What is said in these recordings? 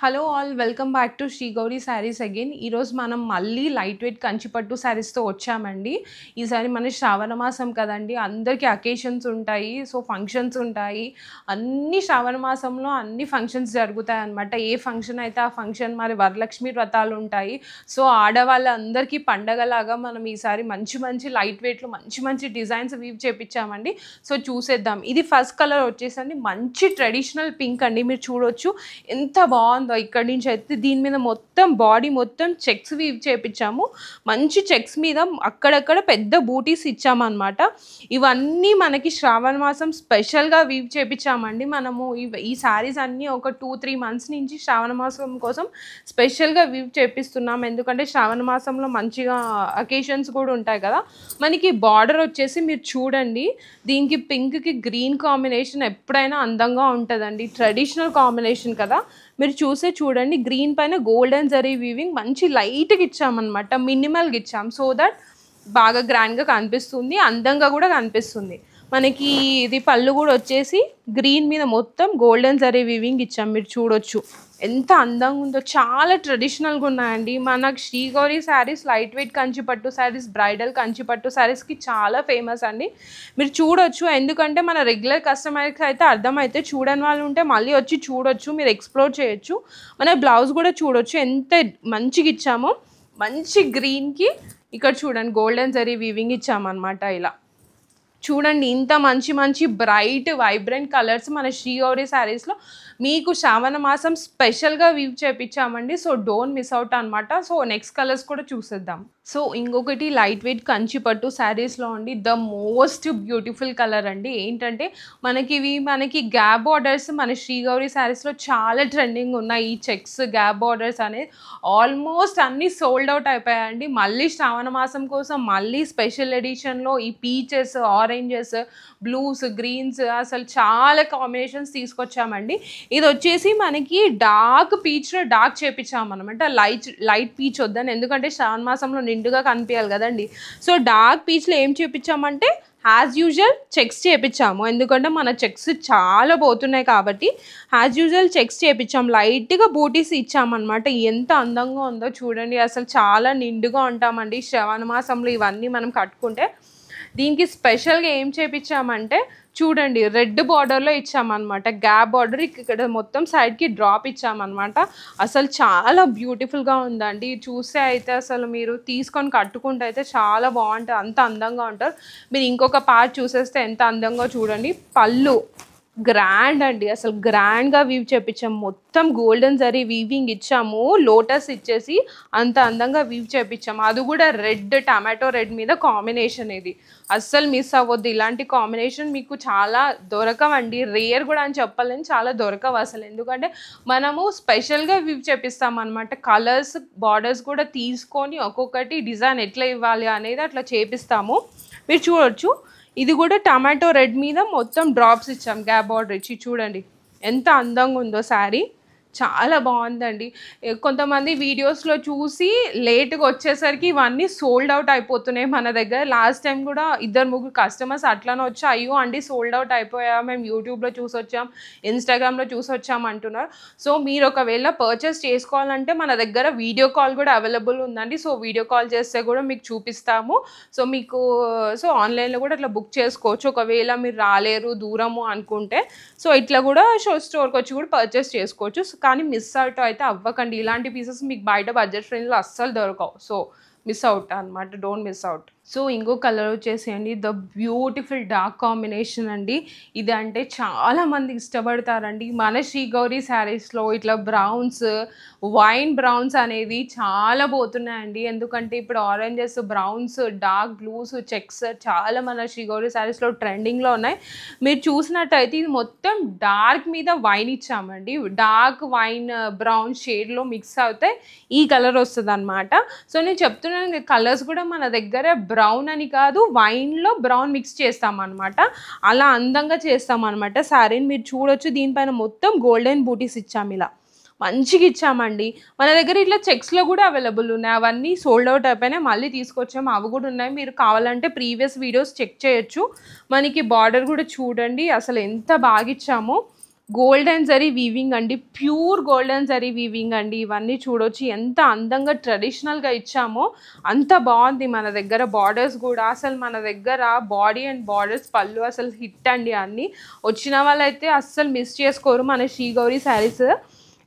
Hello all welcome back to Sri Gauri Sarees again. ఈరోజు మనం మళ్ళీ లైట్ వెయిట్ కంచిపట్టు శారీస్తో వచ్చామండి. ఈసారి మన శ్రావణ మాసం కదండి, అందరికీ అకేషన్స్ ఉంటాయి, సో ఫంక్షన్స్ ఉంటాయి. అన్ని శ్రావణ మాసంలో అన్ని ఫంక్షన్స్ జరుగుతాయి అన్నమాట. ఏ ఫంక్షన్ అయితే ఆ ఫంక్షన్, మరి వరలక్ష్మి వ్రతాలు ఉంటాయి. సో ఆడవాళ్ళందరికీ పండగలాగా మనం ఈసారి మంచి మంచి లైట్ వెయిట్లో మంచి మంచి డిజైన్స్ వీవ్ చేపించామండి. సో చూసేద్దాం. ఇది ఫస్ట్ కలర్ వచ్చేసండి మంచి ట్రెడిషనల్ పింక్ అండి. మీరు చూడొచ్చు ఎంత బాగుంది. ఇక్కడ నుంచి అయితే దీని మీద మొత్తం బాడీ మొత్తం చెక్స్ వీవ్ చేపించాము. మంచి చెక్స్ మీద అక్కడక్కడ పెద్ద బూటీస్ ఇచ్చామన్నమాట. ఇవన్నీ మనకి శ్రావణ మాసం స్పెషల్గా వీవ్ చేపించామండి. మనము ఈ శారీస్ అన్నీ ఒక 2-3 మంత్స్ నుంచి శ్రావణ మాసం కోసం స్పెషల్గా వీవ్ చేపిస్తున్నాం. ఎందుకంటే శ్రావణ మాసంలో మంచిగా అకేషన్స్ కూడా ఉంటాయి కదా. మనకి బార్డర్ వచ్చేసి మీరు చూడండి, దీనికి పింక్కి గ్రీన్ కాంబినేషన్ ఎప్పుడైనా అందంగా ఉంటుందండి. ట్రెడిషనల్ కాంబినేషన్ కదా. మీరు చూడండి, గ్రీన్ పైన గోల్డెన్ జరీ వీవింగ్ మంచి లైట్గా ఇచ్చామన్నమాట, మినిమల్గా ఇచ్చాం. సో దట్ బాగా గ్రాండ్గా కనిపిస్తుంది, అందంగా కూడా కనిపిస్తుంది. మనకి ఇది పళ్ళు కూడా వచ్చేసి గ్రీన్ మీద మొత్తం గోల్డెన్ జరీ వీవింగ్ ఇచ్చాం. మీరు చూడొచ్చు ఎంత అందంగా ఉందో. చాలా ట్రెడిషనల్గా ఉన్నాయండి. మనకు శ్రీ గౌరీ శారీస్ లైట్ వెయిట్ కంచిపట్టు శారీస్, బ్రైడల్ కంచిపట్టు శారీస్కి చాలా ఫేమస్ అండి. మీరు చూడొచ్చు, ఎందుకంటే మన రెగ్యులర్ కస్టమర్కి అయితే అర్థమైతే, చూడని వాళ్ళు ఉంటే మళ్ళీ వచ్చి చూడొచ్చు, మీరు ఎక్స్ప్లోర్ చేయొచ్చు. మన బ్లౌజ్ కూడా చూడొచ్చు ఎంత మంచిగా ఇచ్చామో. మంచి గ్రీన్కి ఇక్కడ చూడండి గోల్డెన్ జరీ వీవింగ్ ఇచ్చామన్నమాట. ఇలా చూడండి, ఇంత మంచి మంచి బ్రైట్ వైబ్రెంట్ కలర్స్ మన శ్రీ గౌరీ శారీస్లో మీకు శ్రావణ మాసం స్పెషల్గా వీవ్ చేపించామండి. సో డోంట్ మిస్ అవుట్ అనమాట. సో నెక్స్ట్ కలర్స్ కూడా చూసేద్దాం. సో ఇంకొకటి లైట్ వెయిట్ కంచిపట్టు శారీస్లో అండి ద మోస్ట్ బ్యూటిఫుల్ కలర్ అండి. ఏంటంటే మనకి గ్యాప్ బార్డర్స్ మన శ్రీ గౌరీ శారీస్లో చాలా ట్రెండింగ్ ఉన్నాయి. ఈ చెక్స్ గ్యాప్ బార్డర్స్ అనేది ఆల్మోస్ట్ అన్నీ సోల్డ్ అవుట్ అయిపోయాయండి. మళ్ళీ శ్రావణ మాసం కోసం మళ్ళీ స్పెషల్ ఎడిషన్లో ఈ పీచెస్, ఆరెంజెస్, బ్లూస్, గ్రీన్స్, అసలు చాలా కాంబినేషన్స్ తీసుకొచ్చామండి. ఇది వచ్చేసి మనకి డార్క్ పీచ్లో డార్క్ చేపించామన్నమాట. లైట్ పీచ్ వద్దని, ఎందుకంటే శ్రావణ మాసంలో నిండుగా కనిపించాలి కదండి. సో డార్క్ పీచ్లో ఏం చేపించామంటే యాజ్ యూజువల్ చెక్స్ చేపించాము. ఎందుకంటే మన చెక్స్ చాలా పోతున్నాయి కాబట్టి యాజ్ యూజువల్ చెక్స్ చేపించాం. లైట్గా బూటీస్ ఇచ్చామన్నమాట. ఎంత అందంగా ఉందో చూడండి. అసలు చాలా నిండుగా ఉంటామండి శ్రావణ మాసంలో ఇవన్నీ మనం కట్టుకుంటే. దీనికి స్పెషల్గా ఏం చేపించామంటే చూడండి, రెడ్ బార్డర్లో ఇచ్చామన్నమాట. గ్యాప్ బార్డర్ ఇక్కడ మొత్తం సైడ్కి డ్రాప్ ఇచ్చామన్నమాట. అసలు చాలా బ్యూటిఫుల్గా ఉందండి. చూస్తే అయితే అసలు మీరు తీసుకొని కట్టుకుంటే అయితే చాలా బాగుంటుంది, అంత అందంగా ఉంటారు. మీరు ఇంకొక పార్ట్ చూసేస్తే ఎంత అందంగా చూడండి. పళ్ళు గ్రాండ్ అండి, అసలు గ్రాండ్గా వీవ్ చేపించాము. మొత్తం గోల్డెన్ జరీ వీవింగ్ ఇచ్చాము, లోటస్ ఇచ్చేసి అంత అందంగా వీవ్ చేపించాము. అది కూడా రెడ్, టమాటో రెడ్ మీద కాంబినేషన్. ఇది అస్సలు మిస్ అవ్వద్దు. ఇలాంటి కాంబినేషన్ మీకు చాలా దొరకవండి, రేర్ కూడా అని చెప్పలేని, చాలా దొరకవు అసలు. ఎందుకంటే మనము స్పెషల్గా వీవ్ చేపిస్తాం అనమాట. కలర్స్, బార్డర్స్ కూడా తీసుకొని ఒక్కొక్కటి డిజైన్ ఎట్లా ఇవ్వాలి అనేది అట్లా చేపిస్తాము. మీరు చూడొచ్చు, ఇది కూడా టమాటో రెడ్ మీద మొత్తం డ్రాప్స్ ఇచ్చాం, గ్యాప్ బార్డర్ ఇచ్చి. చూడండి ఎంత అందంగా ఉందో శారీ, చాలా బాగుందండి. కొంతమంది వీడియోస్లో చూసి లేట్గా వచ్చేసరికి ఇవన్నీ సోల్డ్ అవుట్ అయిపోతున్నాయి మన దగ్గర. లాస్ట్ టైం కూడా 2-3 కస్టమర్స్ అట్లానే వచ్చి, అయ్యో అండి సోల్డ్ అవుట్ అయిపోయా, మేము యూట్యూబ్లో చూసి వచ్చాం, ఇన్స్టాగ్రామ్లో చూసి వచ్చాం అంటున్నారు. సో మీరు ఒకవేళ పర్చేస్ చేసుకోవాలంటే మన దగ్గర వీడియో కాల్ కూడా అవైలబుల్ ఉందండి. సో వీడియో కాల్ చేస్తే కూడా మీకు చూపిస్తాము. సో ఆన్లైన్లో కూడా అట్లా బుక్ చేసుకోవచ్చు, ఒకవేళ మీరు రాలేరు దూరము అనుకుంటే. సో ఇట్లా కూడా స్టోర్కి వచ్చి కూడా పర్చేస్ చేసుకోవచ్చు. కానీ మిస్ అవుట్ అయితే అవ్వకండి. ఇలాంటి పీసెస్ మీకు బయట బడ్జెట్ ఫ్రెండ్లో అస్సలు దొరకవు. సో మిస్ అవుట్ అనమాట, డోంట్ మిస్ అవుట్. సో ఇంకో కలర్ వచ్చేసేయండి ద బ్యూటిఫుల్ డార్క్ కాంబినేషన్ అండి. ఇది అంటే చాలామంది ఇష్టపడతారండి. మన శ్రీ గౌరీ శారీస్లో ఇట్లా బ్రౌన్స్, వైన్ బ్రౌన్స్ అనేది చాలా పోతున్నాయండి. ఎందుకంటే ఇప్పుడు oranges, browns, dark blues, checks చాలా మన శ్రీ గౌరీ శారీస్లో ట్రెండింగ్లో ఉన్నాయి. మీరు చూసినట్టయితే ఇది మొత్తం డార్క్ మీద వైన్ ఇచ్చామండి. డార్క్ వైన్ బ్రౌన్ షేడ్లో మిక్స్ అవుతే ఈ కలర్ వస్తుంది అనమాట. సో నేను చెప్తున్నాను, కలర్స్ కూడా మన దగ్గర బ్రౌన్ అని కాదు, వైన్లో బ్రౌన్ మిక్స్ చేస్తామన్నమాట. అలా అందంగా చేస్తామన్నమాట శారీని. మీరు చూడొచ్చు, దీనిపైన మొత్తం గోల్డెన్ బూటీస్ ఇచ్చాము, ఇలా మంచిగా ఇచ్చామండి. మన దగ్గర ఇట్లా చెక్స్లో కూడా అవైలబుల్ ఉన్నాయి. అవన్నీ సోల్డ్ అవుట్ అయిపోయినాయి, మళ్ళీ తీసుకొచ్చాము, అవి కూడా ఉన్నాయి. మీరు కావాలంటే ప్రీవియస్ వీడియోస్ చెక్ చేయొచ్చు. మనకి బార్డర్ కూడా చూడండి అసలు ఎంత బాగా ఇచ్చామో. గోల్డెన్ జరీ వీవింగ్ అండి, ప్యూర్ గోల్డెన్ జరీ వీవింగ్ అండి. ఇవన్నీ చూడొచ్చు ఎంత అందంగా ట్రెడిషనల్గా ఇచ్చామో అంత బాగుంది. మన దగ్గర బార్డర్స్ కూడా అసలు మన దగ్గర బాడీ అండ్ బార్డర్స్ పళ్ళు అసలు హిట్ అండి. అన్నీ వచ్చిన వాళ్ళైతే అస్సలు మిస్ చేసుకోరు మన శ్రీ గౌరీ శారీస్.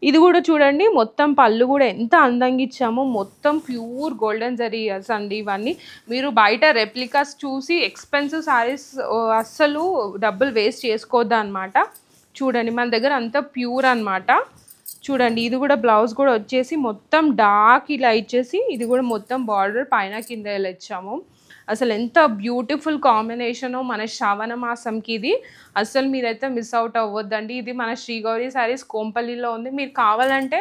ఇది కూడా చూడండి, మొత్తం పళ్ళు కూడా ఎంత అందంగా ఇచ్చామో, మొత్తం ప్యూర్ గోల్డెన్ జరీస్ అండి ఇవన్నీ. మీరు బయట రెప్లికాస్ చూసి ఎక్స్పెన్సివ్ శారీస్ అస్సలు డబ్బులు వేస్ట్ చేసుకోవద్దు అనమాట. చూడండి మన దగ్గర అంతా ప్యూర్ అనమాట. చూడండి ఇది కూడా బ్లౌజ్ కూడా వచ్చేసి మొత్తం డార్క్ ఇలా ఇచ్చేసి, ఇది కూడా మొత్తం బార్డర్ పైన కింద ఇలా ఇచ్చాము. అసలు ఎంత బ్యూటిఫుల్ కాంబినేషను మన శ్రావణ మాసంకి. ఇది అసలు మీరైతే మిస్ అవుట్ అవ్వద్దండి. ఇది మన శ్రీ గౌరీ శారీస్ కోంపల్లిలో ఉంది. మీరు కావాలంటే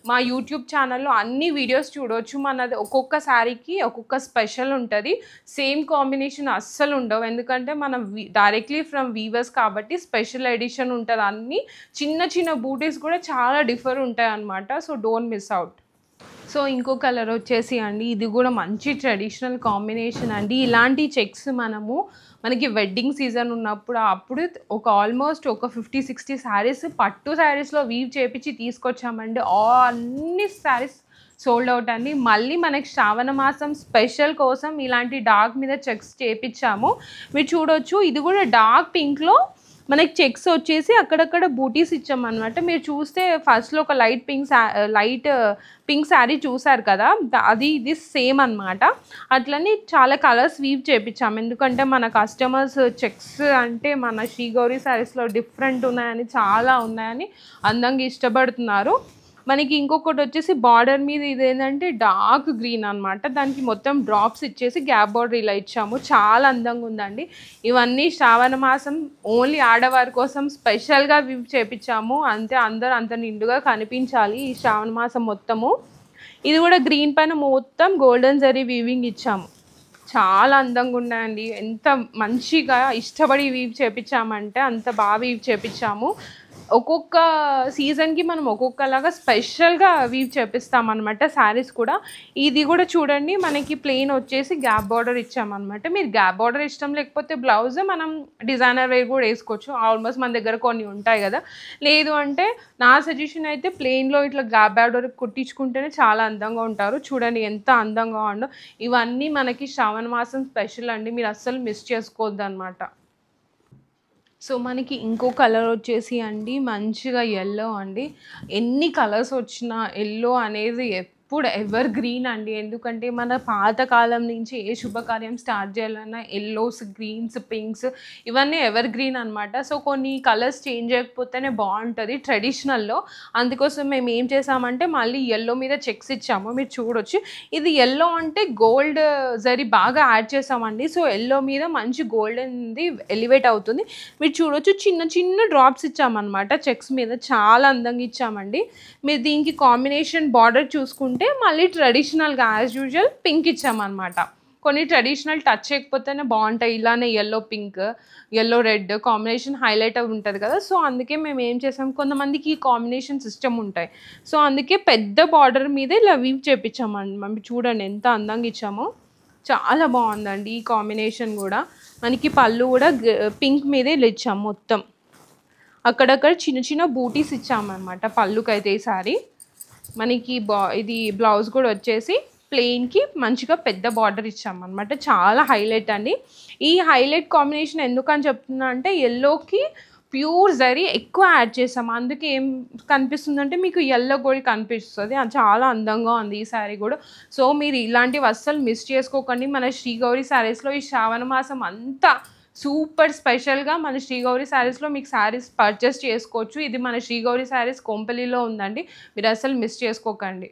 మా యూట్యూబ్ ఛానల్లో అన్ని వీడియోస్ చూడవచ్చు. మనది ఒక్కొక్క శారీకి ఒక్కొక్క స్పెషల్ ఉంటుంది. సేమ్ కాంబినేషన్ అస్సలు ఉండవు, ఎందుకంటే మనం డైరెక్ట్లీ ఫ్రమ్ వీవర్స్ కాబట్టి స్పెషల్ ఎడిషన్ ఉంటుంది. అన్నీ చిన్న చిన్న బూటీస్ కూడా చాలా డిఫర్ ఉంటాయి అన్నమాట. So don't miss out. So ఇంకో కలర్ వచ్చేసి అండి, ఇది కూడా మంచి ట్రెడిషనల్ కాంబినేషన్ అండి. ఇలాంటి చెక్స్ మనకి వెడ్డింగ్ సీజన్ ఉన్నప్పుడు అప్పుడు ఆల్మోస్ట్ ఒక 50-60 శారీస్ పట్టు శారీస్లో వీవ్ చేపించి తీసుకొచ్చామండి. అన్ని శారీస్ సోల్డ్ అవుట్ అండి. మళ్ళీ మనకి శ్రావణ మాసం స్పెషల్ కోసం ఇలాంటి డార్క్ మీద చెక్స్ చేపించాము. మీరు చూడొచ్చు, ఇది కూడా డార్క్ పింక్లో మనకి చెక్స్ వచ్చేసి అక్కడక్కడ బూటీస్ ఇచ్చామన్నమాట. మీరు చూస్తే ఫస్ట్లో ఒక లైట్ పింక్ శారీ చూసారు కదా, ఇది సేమ్ అనమాట. అట్లని చాలా కలర్స్ వీవ్ చేయించాము, ఎందుకంటే మన కస్టమర్స్ చెక్స్ అంటే మన శ్రీ గౌరీ శారీస్లో డిఫరెంట్ ఉన్నాయని, చాలా ఉన్నాయని అందంగా ఇష్టపడుతున్నారు. మనకి ఇంకొకటి వచ్చేసి బార్డర్ మీద ఇది ఏంటంటే డార్క్ గ్రీన్ అనమాట. దానికి మొత్తం డ్రాప్స్ ఇచ్చేసి గ్యాప్ బార్డర్ ఇలా ఇచ్చాము. చాలా అందంగా ఉందండి. ఇవన్నీ శ్రావణ మాసం ఓన్లీ ఆడవారి కోసం స్పెషల్గా వీవ్ చేపించాము. అందరూ అంత నిండుగా కనిపించాలి ఈ శ్రావణ మాసం మొత్తము. ఇది కూడా గ్రీన్ పైన మొత్తం గోల్డెన్ జరీ వీవింగ్ ఇచ్చాము. చాలా అందంగా ఉన్నాయండి. ఎంత మంచిగా ఇష్టపడి వీవ్ చేపించామంటే అంత బాగా వీవ్ చేపించాము. ఒక్కొక్క సీజన్కి మనం ఒక్కొక్కలాగా స్పెషల్గా వీవ్ చేపిస్తామన్నమాట శారీస్ కూడా. ఇది కూడా చూడండి, మనకి ప్లెయిన్ వచ్చేసి గ్యాప్ బార్డర్ ఇచ్చామన్నమాట. మీరు గ్యాప్ బార్డర్ ఇష్టం లేకపోతే బ్లౌజ్ మనం డిజైనర్ వేర్ కూడా వేసుకోవచ్చు. ఆల్మోస్ట్ మన దగ్గర కొన్ని ఉంటాయి కదా. లేదు అంటే నా సజెషన్ అయితే ప్లెయిన్లో ఇట్లా గ్యాప్ బార్డర్ కుట్టించుకుంటేనే చాలా అందంగా ఉంటారు. చూడండి ఎంత అందంగా ఉండో. ఇవన్నీ మనకి శ్రావణ మాసం స్పెషల్ అండి, మీరు అస్సలు మిస్ చేసుకోవద్దు అనమాట. సో మనకి ఇంకో కలర్ వచ్చేసి అండి మంచిగా ఎల్లో అండి. ఎన్ని కలర్స్ వచ్చినా ఎల్లో అనేది ఎప్పుడు ఎవర్ గ్రీన్ అండి. ఎందుకంటే మన పాతకాలం నుంచి ఏ శుభకార్యం స్టార్ట్ చేయాలన్నా ఎల్లోస్, గ్రీన్స్, పింక్స్ ఇవన్నీ ఎవర్ గ్రీన్ అనమాట. సో కొన్ని కలర్స్ చేంజ్ చేయకపోతేనే బాగుంటుంది ట్రెడిషనల్లో. అందుకోసం మేము ఏం చేసామంటే మళ్ళీ ఎల్లో మీద చెక్స్ ఇచ్చాము. మీరు చూడొచ్చు, ఇది ఎల్లో అంటే గోల్డ్ జరీ బాగా యాడ్ చేసామండి. సో ఎల్లో మీద మంచి గోల్డెన్ది ఎలివేట్ అవుతుంది. మీరు చూడొచ్చు, చిన్న చిన్న డ్రాప్స్ ఇచ్చామన్నమాట చెక్స్ మీద. చాలా అందంగా ఇచ్చామండి. మీరు దీనికి కాంబినేషన్ బార్డర్ చూసుకుంటే మళ్ళీ ట్రెడిషనల్గా యాజ్ యూజువల్ పింక్ ఇచ్చామన్నమాట. కొన్ని ట్రెడిషనల్ టచ్ చేయకపోతేనే బాగుంటాయి. ఇలానే yellow pink, yellow red combination highlight అవి ఉంటుంది కదా. సో అందుకే మేము ఏం చేసాం, కొంతమందికి ఈ కాంబినేషన్ సిస్టమ్ ఉంటాయి. సో అందుకే పెద్ద బార్డర్ మీద ఇలా వీవ్ చేపించామండి. మనం చూడండి ఎంత అందంగా ఇచ్చామో. చాలా బాగుందండి ఈ కాంబినేషన్ కూడా. మనకి పళ్ళు కూడా పింక్ మీదే ఇలా ఇచ్చాము. మొత్తం అక్కడక్కడ చిన్న చిన్న బూటీస్ ఇచ్చామన్నమాట పళ్ళుకైతే. ఈసారి మనకి ఇది బ్లౌజ్ కూడా వచ్చేసి ప్లెయిన్కి మంచిగా పెద్ద బార్డర్ ఇచ్చామన్నమాట. చాలా హైలైట్ అండి. ఈ హైలైట్ కాంబినేషన్ ఎందుకని చెప్తున్నా అంటే ఎల్లోకి ప్యూర్ జరీ ఎక్కువ యాడ్ చేసాము. అందుకే ఏం కనిపిస్తుందంటే మీకు ఎల్లో గోల్డ్ కనిపిస్తుంది. చాలా అందంగా ఉంది ఈ శారీ కూడా. సో మీరు ఇలాంటివి అస్సలు మిస్ చేసుకోకండి. మన శ్రీ గౌరీ శారీస్లో ఈ శ్రావణ మాసం అంతా సూపర్ స్పెషల్గా మన శ్రీ గౌరీ శారీస్లో మీకు శారీస్ పర్చేస్ చేసుకోవచ్చు. ఇది మన శ్రీ గౌరీ శారీస్ కోంపల్లిలో ఉందండి. మీరు అస్సలు మిస్ చేసుకోకండి.